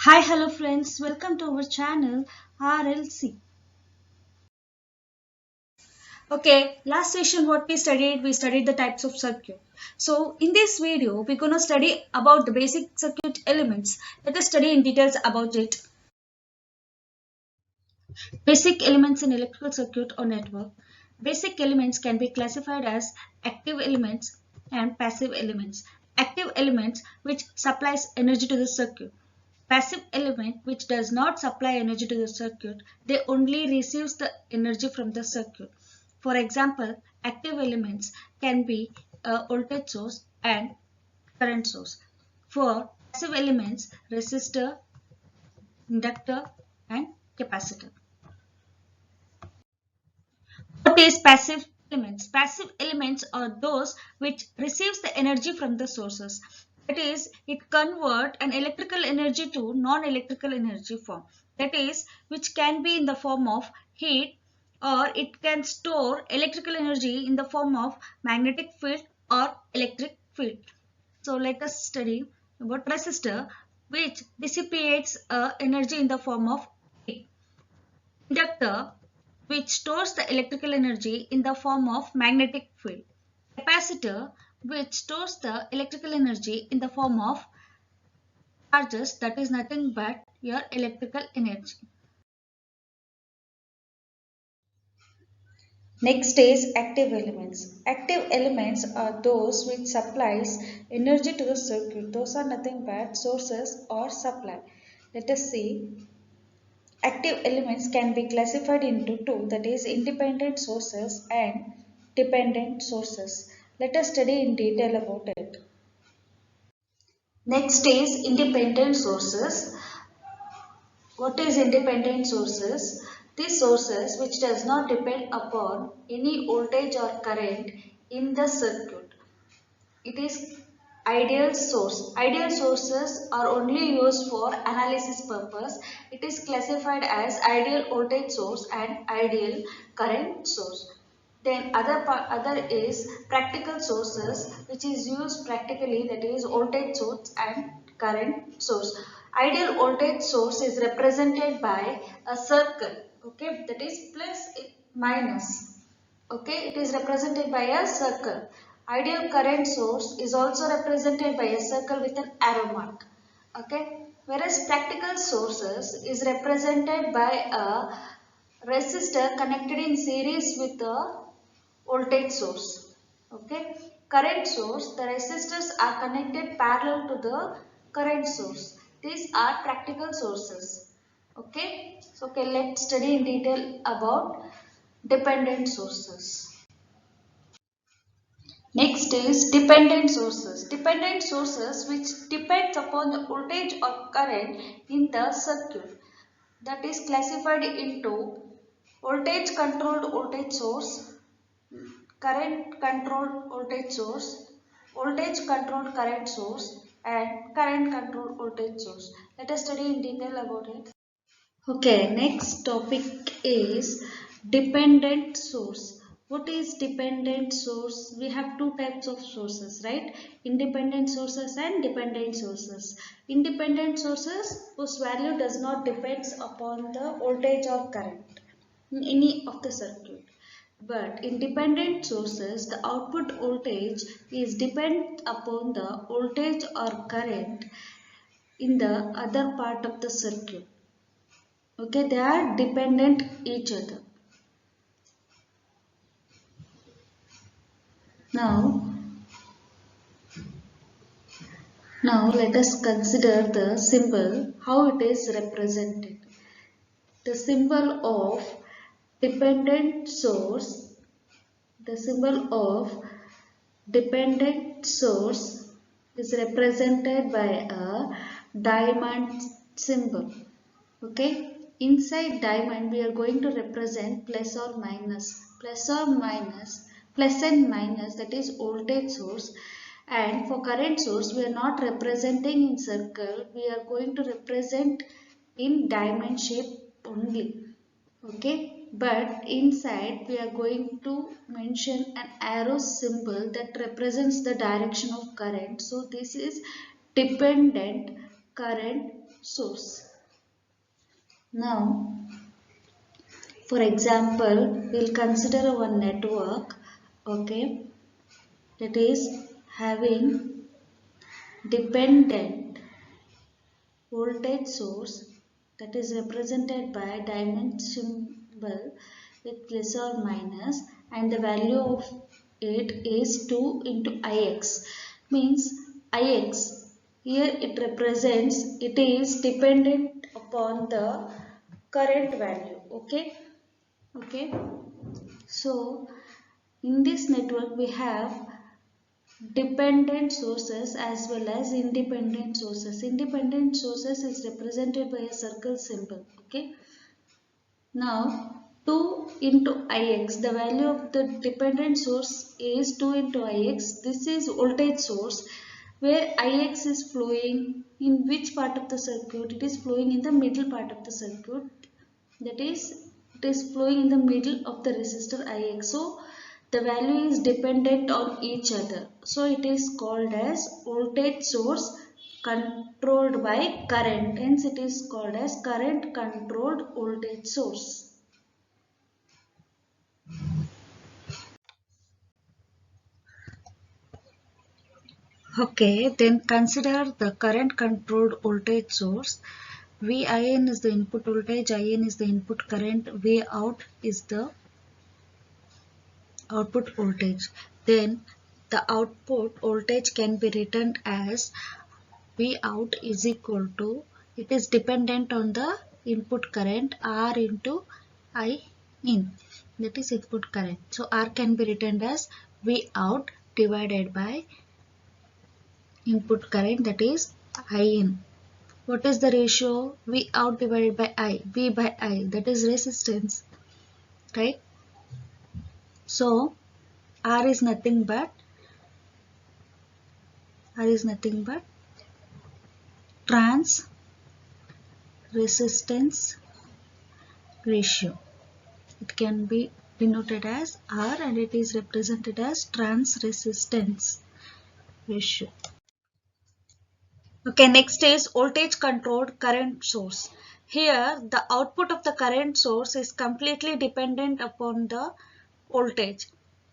Hi, hello friends, welcome to our channel RLC. Okay, last session what we studied the types of circuit. So in this video, we're gonna study about the basic circuit elements. Let us study in details about it. Basic elements in electrical circuit or network. Basic elements can be classified as active elements and passive elements. Active elements which supplies energy to the circuit. Passive element which does not supply energy to the circuit, they only receives the energy from the circuit. For example, active elements can be a voltage source and current source. For passive elements, resistor, inductor and capacitor. What is passive elements? Passive elements are those which receives the energy from the sources. That is, it convert an electrical energy to non-electrical energy form. That is, which can be in the form of heat or it can store electrical energy in the form of magnetic field or electric field. So let us study about resistor which dissipates energy in the form of heat. Inductor which stores the electrical energy in the form of magnetic field. Capacitor which stores the electrical energy in the form of charges, that is nothing but your electrical energy. Next is active elements. Active elements are those which supplies energy to the circuit. Those are nothing but sources or supply. Let us see. Active elements can be classified into two, that is independent sources and dependent sources. Let us study in detail about it. Next is independent sources. What is independent sources? These sources which does not depend upon any voltage or current in the circuit. It is ideal source. Ideal sources are only used for analysis purpose. It is classified as ideal voltage source and ideal current source. Then other is practical sources which is used practically, that is voltage source and current source. Ideal voltage source is represented by a circle, okay, that is plus minus. Okay, it is represented by a circle. Ideal current source is also represented by a circle with an arrow mark. Okay, whereas practical sources is represented by a resistor connected in series with a voltage source. Okay, current source, the resistors are connected parallel to the current source. These are practical sources. Okay, so okay, let's study in detail about dependent sources. Next is dependent sources. Dependent sources which depends upon the voltage or current in the circuit. That is classified into voltage controlled voltage source, current controlled voltage source, voltage controlled current source and current controlled voltage source. Let us study in detail about it. Okay, next topic is dependent source. What is dependent source? We have two types of sources, right? Independent sources and dependent sources. Independent sources whose value does not depends upon the voltage or current in any of the circuit. But in dependent sources, the output voltage is depend upon the voltage or current in the other part of the circuit. Okay, they are dependent each other. Now, now let us consider the symbol, how it is represented. The symbol of dependent source, the symbol of dependent source is represented by a diamond symbol. Okay, inside diamond we are going to represent plus or minus, plus and minus, that is voltage source. And for current source we are not representing in circle, we are going to represent in diamond shape only. Okay, but inside we are going to mention an arrow symbol that represents the direction of current. So this is dependent current source. Now, for example, we'll consider one network, okay, that is having dependent voltage source that is represented by a diamond symbol with plus or minus, and the value of it is 2 into Ix, means Ix here it represents, it is dependent upon the current value. Okay, so in this network we have dependent sources as well as independent sources. Independent sources is represented by a circle symbol. Okay. Now 2 into Ix, the value of the dependent source is 2 into Ix. This is voltage source where Ix is flowing in which part of the circuit? It is flowing in the middle part of the circuit. That is, it is flowing in the middle of the resistor Ix. So the value is dependent on each other. So it is called as voltage source controlled by current. Hence it is called as current controlled voltage source. Okay, then consider the current controlled voltage source. VIN is the input voltage, IN is the input current, V out is the output voltage. Then the output voltage can be written as V out is equal to, it is dependent on the input current R into I in, that is input current. So R can be written as V out divided by input current, that is I in. What is the ratio? V out divided by I, V by I, that is resistance, right? So R is nothing but trans resistance ratio. It can be denoted as R and it is represented as trans resistance ratio. Okay, next is voltage controlled current source. Here the output of the current source is completely dependent upon the voltage.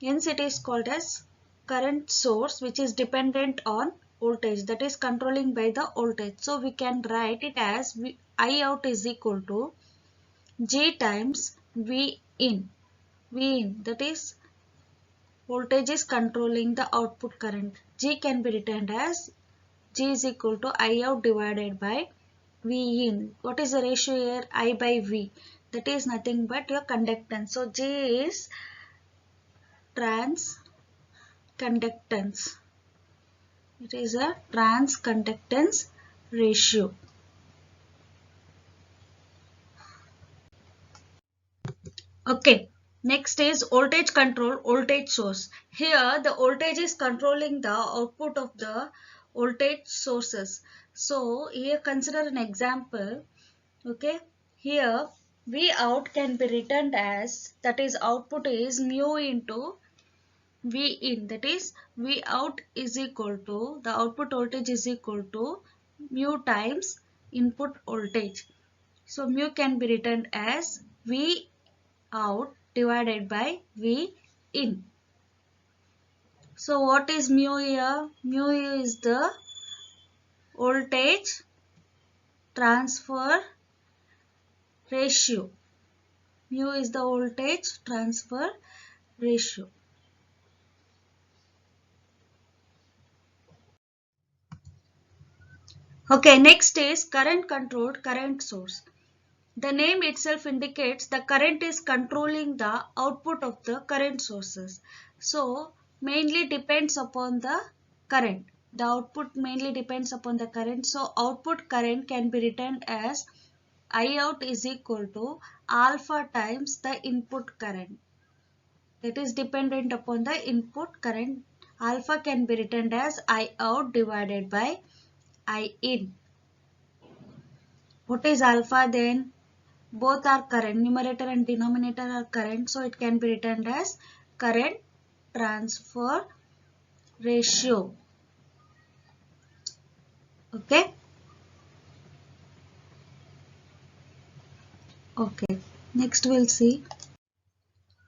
Hence it is called as current source which is dependent on voltage, that is controlling by the voltage. So we can write it as I out is equal to G times V in. V in, that is voltage is controlling the output current. G can be written as G is equal to I out divided by V in. What is the ratio here? I by V. That is nothing but your conductance. So G is trans conductance. It is a trans conductance ratio. Okay, next is voltage control voltage source. Here the voltage is controlling the output of the voltage sources. So here consider an example. Okay, here V out can be written as, that is output is mu into V in, that is V out is equal to, the output voltage is equal to mu times input voltage. So mu can be written as V out divided by V in. So what is mu here? Mu is the voltage transfer ratio. Mu is the voltage transfer ratio. Okay, next is current controlled current source. The name itself indicates the current is controlling the output of the current sources. So, mainly depends upon the current. The output mainly depends upon the current. So, output current can be written as I out is equal to alpha times the input current. That is dependent upon the input current. Alpha can be written as I out divided by I in. What is alpha then? Both are current, numerator and denominator are current, so it can be written as current transfer ratio. Okay. Okay, next we'll see.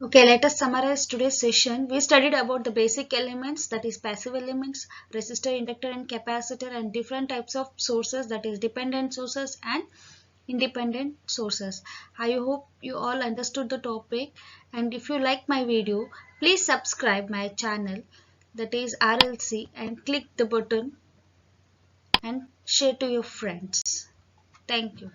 Okay, let us summarize today's session. We studied about the basic elements, that is passive elements, resistor, inductor and capacitor, and different types of sources, that is dependent sources and independent sources. I hope you all understood the topic, and if you like my video, please subscribe my channel, that is RLC, and click the button and share to your friends. Thank you.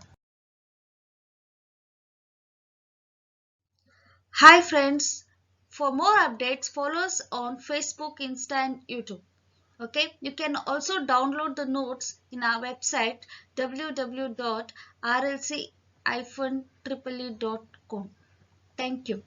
Hi friends, for more updates follow us on Facebook, Insta and YouTube. Okay, you can also download the notes in our website www.rlc-eee.com. Thank you.